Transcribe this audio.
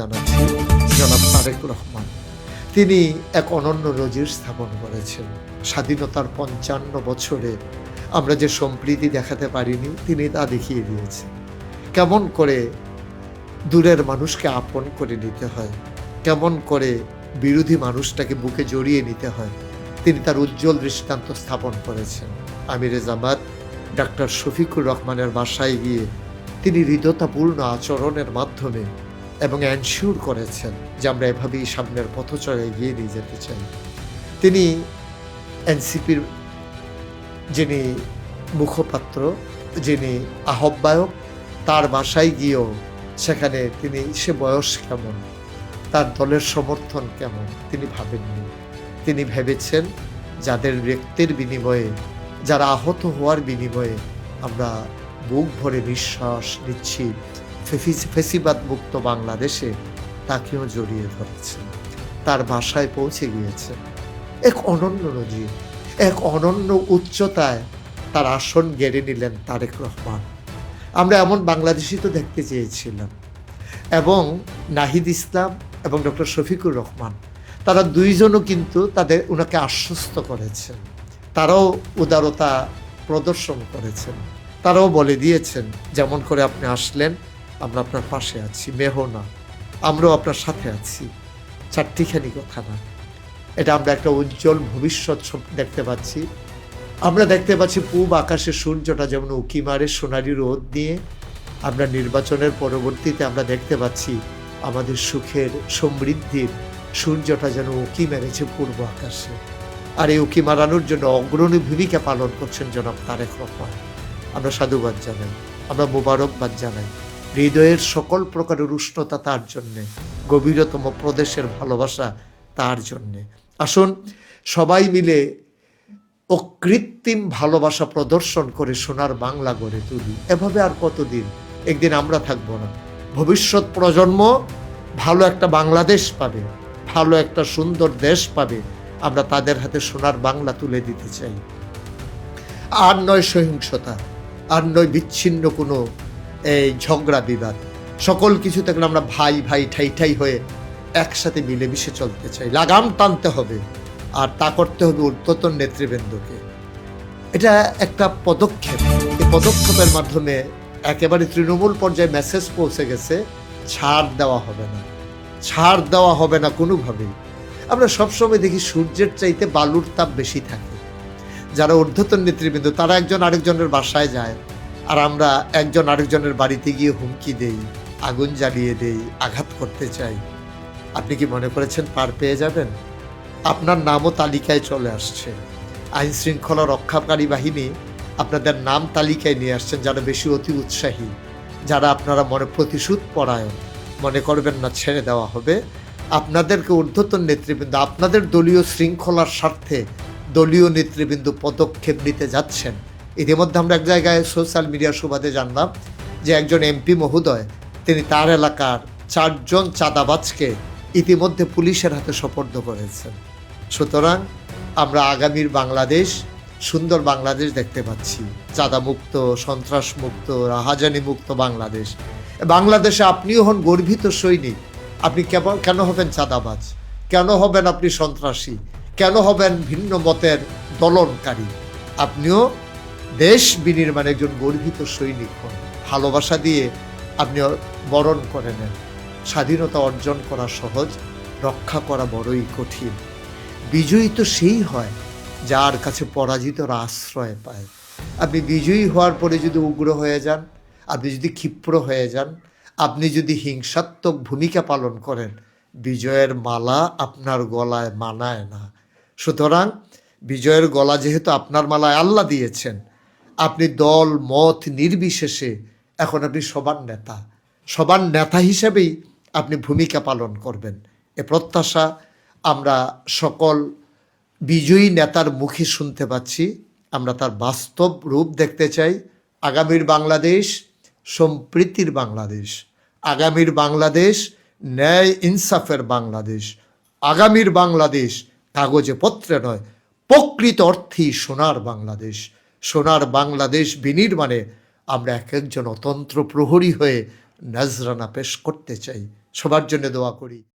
জানাচ্ছি জনাব তারেক রহমান। তিনি এক অনন্য নজির স্থাপন করেছেন। স্বাধীনতার ৫৫ বছরে আমরা যে সম্প্রীতি দেখাতে পারিনি, তিনি তা দেখিয়ে দিয়েছেন। কেমন করে দূরের মানুষকে আপন করে নিতে হয়, কেমন করে বিরোধী মানুষটাকে বুকে জড়িয়ে নিতে হয়, তিনি তার উজ্জ্বল দৃষ্টান্ত স্থাপন করেছেন। আমিরে জামাত ডাক্তার শফিকুর রহমানের বাসায় গিয়ে তিনি হৃদয়তাপূর্ণ আচরণের মাধ্যমে এবং এনশিওর করেছেন যে আমরা এভাবেই সামনের পথচলে এগিয়ে নিয়ে যেতে চাই। তিনি এনসিপির যিনি মুখপাত্র, যিনি আহ্বায়ক, তার বাসায় গিয়েও সেখানে তিনি সে বয়স কেমন, তার দলের সমর্থন কেমন তিনি ভাবেননি। তিনি ভেবেছেন যাদের রক্তের বিনিময়ে, যারা আহত হওয়ার বিনিময়ে আমরা বুক ভরে নিঃশ্বাস নিচ্ছি ফেসিবাদ মুক্ত বাংলাদেশে, তাকেও জড়িয়ে ধরেছেন, তার বাসায় পৌঁছে গিয়েছে। এক অনন্য নজির, এক অনন্য উচ্চতায় তার আসন গেড়ে নিলেন তারেক রহমান। আমরা এমন বাংলাদেশি তো দেখতে চেয়েছিলাম। এবং নাহিদ ইসলাম এবং ডক্টর শফিকুর রহমান, তারা দুইজনও কিন্তু ওনাকে আশ্বস্ত করেছেন, তারাও উদারতা প্রদর্শন করেছেন, তারাও বলে দিয়েছেন যেমন করে আপনি আসলেন আমরা আপনার পাশে আছি, মেহনা আমরাও আপনার সাথে আছি। চারটিখানি কথা না, এটা আমরা একটা উজ্জ্বল ভবিষ্যৎ দেখতে পাচ্ছি। আমরা দেখতে পাচ্ছি পূব আকাশে সূর্যটা যেমন উঁকি মারে সোনালি রোদ দিয়ে, আমরা নির্বাচনের পরবর্তীতে আমরা দেখতে পাচ্ছি আমাদের সুখের সমৃদ্ধির সূর্যটা যেন উঁকি মেরেছে পূর্ব আকাশে। আর এই উঁকি মারানোর জন্য অগ্রণী ভূমিকা পালন করছেন জনাব তারেক রহমান। আমরা সাধুবাদ জানাই, আমরা মোবারকবাদ জানাই। হৃদয়ের সকল প্রকারের উষ্ণতা তার জন্যে, গভীরতম প্রদেশের ভালোবাসা তার জন্যে। আসুন সবাই মিলে অকৃত্রিম ভালোবাসা প্রদর্শন করে সোনার বাংলা গড়ে তুলি। এভাবে আর কতদিন? একদিন আমরা থাকবো না, ভবিষ্যৎ প্রজন্ম ভালো একটা বাংলাদেশ পাবে, ভালো একটা সুন্দর দেশ পাবে। আমরা তাদের হাতে সোনার বাংলা তুলে দিতে চাই। আর নয় সহিংসতা, আর নয় বিচ্ছিন্ন কোনো এই ঝগড়া বিবাদ, সকল কিছু থেকে আমরা ভাই ভাই ঠাই ঠাই হয়ে একসাথে মিলেমিশে চলতে চাই। লাগাম টানতে হবে, আর তা করতে হবে ঊর্ধ্বতন নেতৃবৃন্দকে। এটা একটা পদক্ষেপ। এই পদক্ষেপের মাধ্যমে একেবারে তৃণমূল পর্যায়ে মেসেজ পৌঁছে গেছে, ছাড় দেওয়া হবে না, ছাড় দেওয়া হবে না কোনোভাবেই। আমরা সবসময় দেখি সূর্যের চাইতে বালুর তাপ বেশি থাকে। যারা ঊর্ধ্বতন নেতৃবৃন্দ তারা একজন আরেকজনের বাসায় যায়, আর আমরা একজন আরেকজনের বাড়িতে গিয়ে হুমকি দেই, আগুন জ্বালিয়ে দেই, আঘাত করতে চাই। আপনি কি মনে করেছেন পার পেয়ে যাবেন? আপনার নামও তালিকায় চলে আসছে। আইন শৃঙ্খলা রক্ষাকারী বাহিনী আপনাদের নাম তালিকায় নিয়ে আসছেন, যারা বেশি অতি উৎসাহী, যারা আপনারা মনে প্রতিশোধ পরায়ণ। মনে করবেন না ছেড়ে দেওয়া হবে। আপনাদেরকে ঊর্ধ্বতন নেতৃবৃন্দ আপনাদের দলীয় শৃঙ্খলার স্বার্থে দলীয় নেতৃবৃন্দ পদক্ষেপ নিতে যাচ্ছেন। ইতিমধ্যে আমরা এক জায়গায় সোশ্যাল মিডিয়ার সুবাদে জানলাম যে একজন এমপি মহোদয় তিনি তার এলাকার 4 জন চাঁদাবাজকে ইতিমধ্যে পুলিশের হাতে সোপর্দ করেছেন। সুতরাং আমরা আগামীর বাংলাদেশ, সুন্দর বাংলাদেশ দেখতে পাচ্ছি, চাঁদামুক্ত, সন্ত্রাসমুক্ত, রাহাজানি মুক্ত বাংলাদেশ। বাংলাদেশে আপনিও হন গর্বিত সৈনিক। আপনি কেন হবেন চাঁদাবাজ? কেন হবেন আপনি সন্ত্রাসী? কেন হবেন ভিন্ন মতের দলনকারী? আপনিও দেশ বিনির্মাণে একজন গর্বিত সৈনিক হন। ভালোবাসা দিয়ে আপনি বরণ করে নেন। স্বাধীনতা অর্জন করা সহজ, রক্ষা করা বড়ই কঠিন। বিজয়ী তো সেই হয় যার কাছে পরাজিতরা আশ্রয় পায়। আপনি বিজয়ী হওয়ার পরে যদি উগ্র হয়ে যান, আপনি যদি ক্ষিপ্র হয়ে যান, আপনি যদি হিংসাত্মক ভূমিকা পালন করেন, বিজয়ের মালা আপনার গলায় মানায় না। সুতরাং বিজয়ের গলা যেহেতু আপনার মালায় আল্লাহ দিয়েছেন, আপনি দল মত নির্বিশেষে এখন আপনি সবার নেতা, সবার নেতা হিসেবেই আপনি ভূমিকা পালন করবেন। এ প্রত্যাশা আমরা সকল বিজয়ী নেতার মুখে শুনতে পাচ্ছি। আমরা তার বাস্তব রূপ দেখতে চাই। আগামীর বাংলাদেশ সম্প্রীতির বাংলাদেশ, আগামীর বাংলাদেশ ন্যায় ইনসাফের বাংলাদেশ, আগামীর বাংলাদেশ কাগজে পত্রে নয় প্রকৃত অর্থেই সোনার বাংলাদেশ। সোনার বাংলাদেশ বিনির্মাণে আমরা এক একজন অতন্ত্র প্রহরী হয়ে নজরানা পেশ করতে চাই। সবার জন্য দোয়া করি।